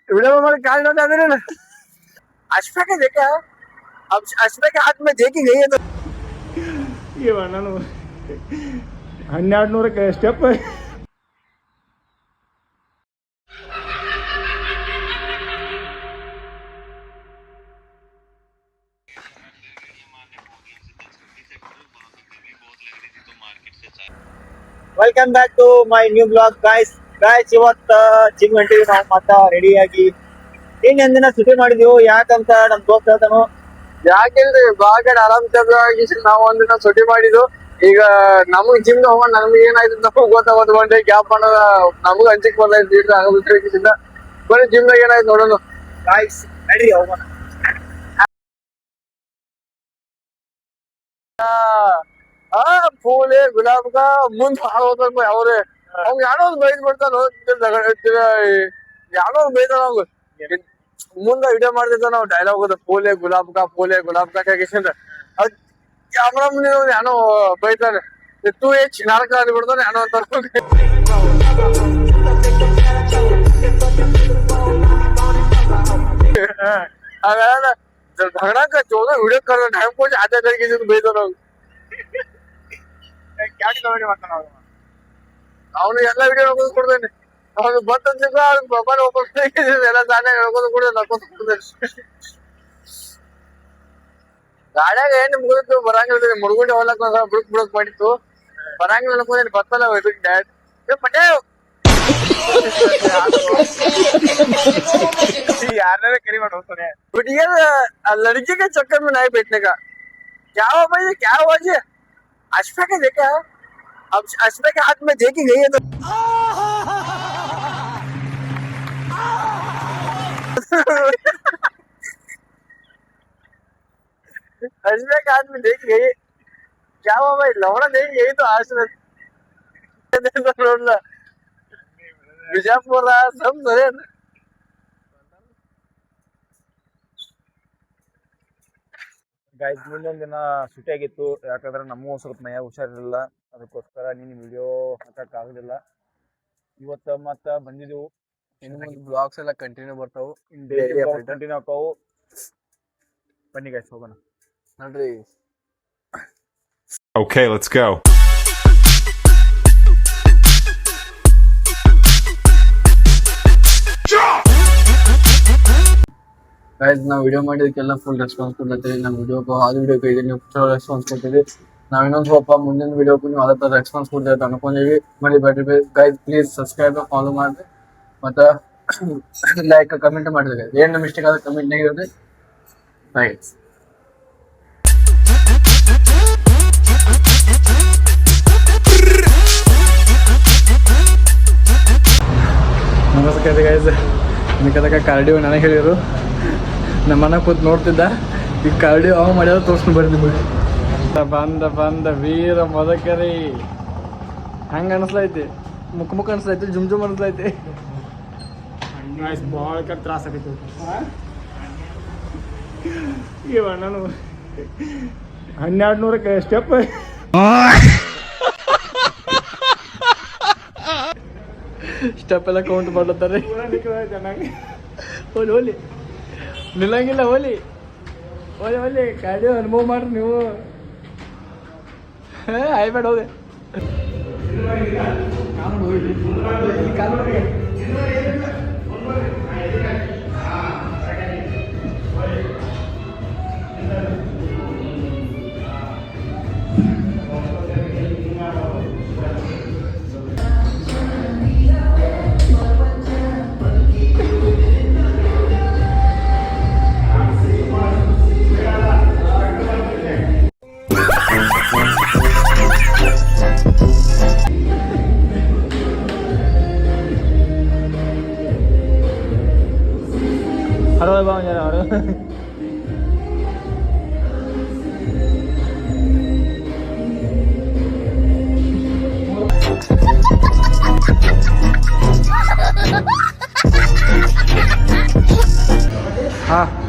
Video में हमारे काल नोट आते ना अश्फा के देखा अब अश्फा के हाथ में देखी गई है तो ये ನಾನು 1200 step welcome back to my new blog guys ಇವತ್ತು ಜಿಮ್ ಹೊಂಟಿವಿ ನಾವು ಮತ್ತ ರೆಡಿಯಾಗಿ ಇನ್ನೊಂದಿನ ಸುಟಿ ಮಾಡಿದೀವಿ ಯಾಕಂತ ನಮ್ ದೋಸ್ತ ಹೇಳ್ತಾನು ಯಾಕೆಂದ್ರೆ ಬಾಗ ಆರಾಮ್ ನಾವು ಒಂದಿನ ಸುಟಿ ಮಾಡಿದ್ದು ಈಗ ನಮಗ್ ಜಿಮ್ ಹೋಗೋಣ ನಮ್ಗೆ ಏನಾಯ್ತು ನಮಗ್ ಗೊತ್ತಾಗೋದು ಒನ್ ಡೇ ಗ್ಯಾಪ್ ಮಾಡೋದ ನಮಗ್ ಹಂಚಿಕ್ ಬಂದಾಯ್ತು ಆಗೋದ್ರಿಂದ ಬರೀ ಜಿಮ್ ನಾಗ ಏನಾಯ್ತು ನೋಡೋಣ ಗಾಯ್ಸ್ ನಡ್ರಿ ಹೋಗೋಣ फूल है गुलाब का ಮುಂದ್ ಹೋಗ್ಬೇಕು ಅವ್ರೆ ಅವ್ನ್ ಯಾರೋ ಬೈದ್ ಬಿಡ್ತಾನ ಯಾರೋ ಬೈತಾನ ಅವ್ಗ ಮುಂದ ವಿಡಿಯೋ ಮಾಡ್ತಿದ್ದ ನಾವು ಡೈಲಾಗ್ ಹೋದ ಫೂಲೆ ಗುಲಾಬ್ ಕಾ ಕೇಸಿಂದ ಅದ್ ಕ್ಯಾಮ್ರಾ ಮುಂದೆ ಯಾರೋ ಬೈತಾನೆ ತೂ ಏ ಚಿನಾರಕ ಅಂದ್ ಬಿಡ್ತಾನೆ ಯಾರೋ ಅಂತ ಅವೆಲ್ಲ झगड़ा का 14 वीडियो कर टाइम को आधा करके जो भेजो ना ಕ್ಯಾಟ್ ಕಮೆಂಟ್ ಮಾಡ್ತಾನ ಅವನು ಎಲ್ಲ ವಿಡಿಯೋ ನೋಡ್ಕೊಂಡು ಕೊಡ್ತೇನೆ ಅವನು ಬರ್ತಂತ ಮೊಬೈಲ್ ಓಪನ್ ಎಲ್ಲ ತಾನೇ ಹೇಳ್ಕೊಂಡು ಕೂಡ ನಡ್ಕೊಂಡು ಕೊಡ್ತೇನೆ ಗಾಡ್ಯಾಗ ಏನ್ ಮುಗಿದಿತ್ತು ಬರಂಗಿಲ್ಲ ಮುರುಗುಂಡಿ ಹೊಲಕ್ ಬುಡಕ್ ಮಾಡಿತ್ತು ಬರಂಗಿಲ್ಲ ಅನ್ಕೊಂಡ್ ಬರ್ತಲ್ಲ ಇದಕ್ ಡ್ಯಾಡ್ ಪಟೇ ಯಾರನ್ನ ಕರಿ ಮಾಡಿ ಹೋಗ್ತಾನೆ बिटिया लड़की के चक्कर में नहीं बैठने का क्या हुआ भाई क्या हुआ जी अश्फा के देखा अब अश्फा के हाथ में देखी गई है तो अश्फा के हाथ में देखी गई क्या हुआ भाई लवड़ा देखी गई तो आज बीजापुर सब सरे ಗಾಯ್ಸ್ ಮುಂದೊಂದು ದಿನ ಸುಟಿ ಆಗಿತ್ತು ಯಾಕಂದ್ರೆ ನಮಗೂ ಸ್ವಲ್ಪ ಮೈಯಾಗ ಹುಷಾರಿರಲಿಲ್ಲ ಅದಕ್ಕೋಸ್ಕರ ನೀನು ವಿಡಿಯೋ ಹಾಕಕ್ ಆಗಲಿಲ್ಲ ಇವತ್ತು ಮತ್ತೆ ಬಂದಿದ್ದೆವು ಇನ್ನು ಮುಂದೆ ಬ್ಲಾಗ್ಸ್ ಎಲ್ಲ ಕಂಟಿನ್ಯೂ ಬರ್ತಾವು ಕಂಟಿನ್ಯೂ ಹಾಕಾವು ಬನ್ನಿ ಗಾಯ್ಸ್ ಹೋಗೋಣ ನೋಡ್ರಿ Okay, let's go. ಗೈಸ್ ನಾವು ವಿಡಿಯೋ ಮಾಡಿದಕ್ಕೆಲ್ಲ ಫುಲ್ ರೆಸ್ಪಾನ್ಸ್ ಕೊಡ್ಲತ್ತೀವಿ ನಮ್ಮ ವಿಡಿಯೋಕ್ಕೂ ಅದು ವಿಡಿಯೋಕ್ಕೆ ಇದೆ ನೀವು ಚಲೋ ರೆಸ್ಪಾನ್ಸ್ ಕೊಡ್ತೀವಿ ನಾವು ಇನ್ನೊಂದು ಸ್ವಲ್ಪ ಮುಂದಿನ ವಿಡಿಯೋಕ್ಕೂ ನೀವು ಅದೇ ಥರ ರೆಸ್ಪಾನ್ಸ್ ಕೊಡ್ತೀವಿ ಅಂತ ಅನ್ಕೊಂಡಿವಿ ಮರಿಬೇಡ್ರಿ ಗೈಸ್ ಪ್ಲೀಸ್ ಸಬ್ಸ್ಕ್ರೈಬ್ ಫಾಲೋ ಮಾಡಿರಿ ಮತ್ತು ಲೈಕ್ ಕಮೆಂಟ್ ಮಾಡಿರಿ ಏನು ಮಿಸ್ಟೇಕ್ ಆದ್ರೆ ಕಮೆಂಟ್ನಾಗ ಇರ್ರಿ ರೈಟ್ ನಮಸ್ಕಾರ ಗೈಸ್ ಅದಕ್ಕೆ ಕಾರ್ಡಿಯೋ ನನಗೆ ಹೇಳಿದ್ರು ನಮ್ಮನ್ನ ಕೂತ್ ನೋಡ್ತಿದ್ದ ಈಗ ಕಾರ್ಡಿಯೋ ಅವ ಮಾಡ್ಯಾರ ತೋರ್ಸ್ಕೊಂಡು ಬರ್ರಿ ನಿಮಗೆ ಬಂದ ವೀರ ಮದಕರಿ ಹಂಗೆ ಅನಿಸ್ಲೈತಿ ಮುಖ ಅನಿಸ್ಲೈತಿ ಜುಮ್ ಅನಿಸ್ಲೈತಿ ಭಾಳ ತ್ರಾಸ ಆಗೈತಿ ಇವ ನಾನು 1200 ಸ್ಟೆಪ್ ಸ್ಟೆಪ್ ಎಲ್ಲ ಕೌಂಟ್ ಮಾಡ್ಲತ್ತಾರೆ ಹೋಲಿ ನಿಲ್ಲಂಗಿಲ್ಲ ಹೋಲಿ ಕಾರ್ಡಿಯೋ ಅನುಭವ ಮಾಡ್ರಿ ನೀವು ಆಯ್ಬೇಡ ಹೋದೆ Halo bang, jangan halo. Ah.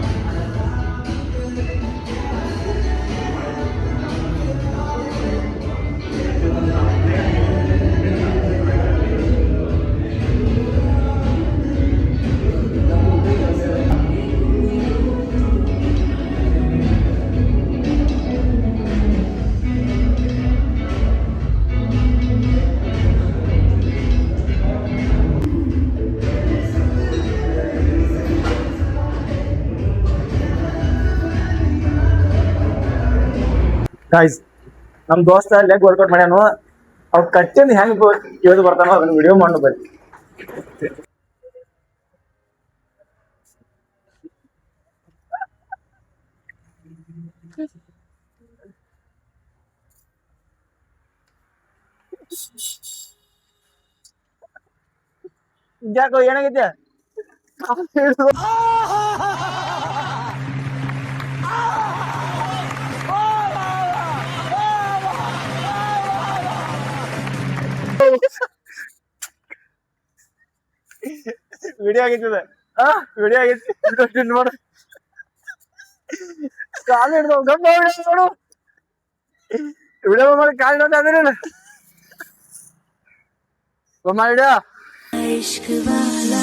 Guys ನಮ್ ದೋಸ್ತ ಲೆಗ್ ವರ್ಕೌಟ್ ಮಾಡ್ಯಾನು ಅವ್ ಕಟ್ಟಿಂದ ಹೆಂಗ್ ಇಳಿದು ಬರ್ತಾನೋ ಅದನ್ನ ವಿಡಿಯೋ ಮಾಡು ಬರ್ರಿ. ಯಾಕೋ ಏನಾಗೈತೆ ವಿಡಿಯೋ ಆಗೈತದ ವಿಡಿಯೋ ಆಗೈತಿ ನೋಡು ಕಾಲು ಹಿಡ್ದು ಗಮ್ಮ ನೋಡು ವಿಡಿಯೋ ಮಾಡಿ ಕಾಲು ಹಿಡೋದು ಅದೇನ ವಿಡಿಯೋ इश्क वाला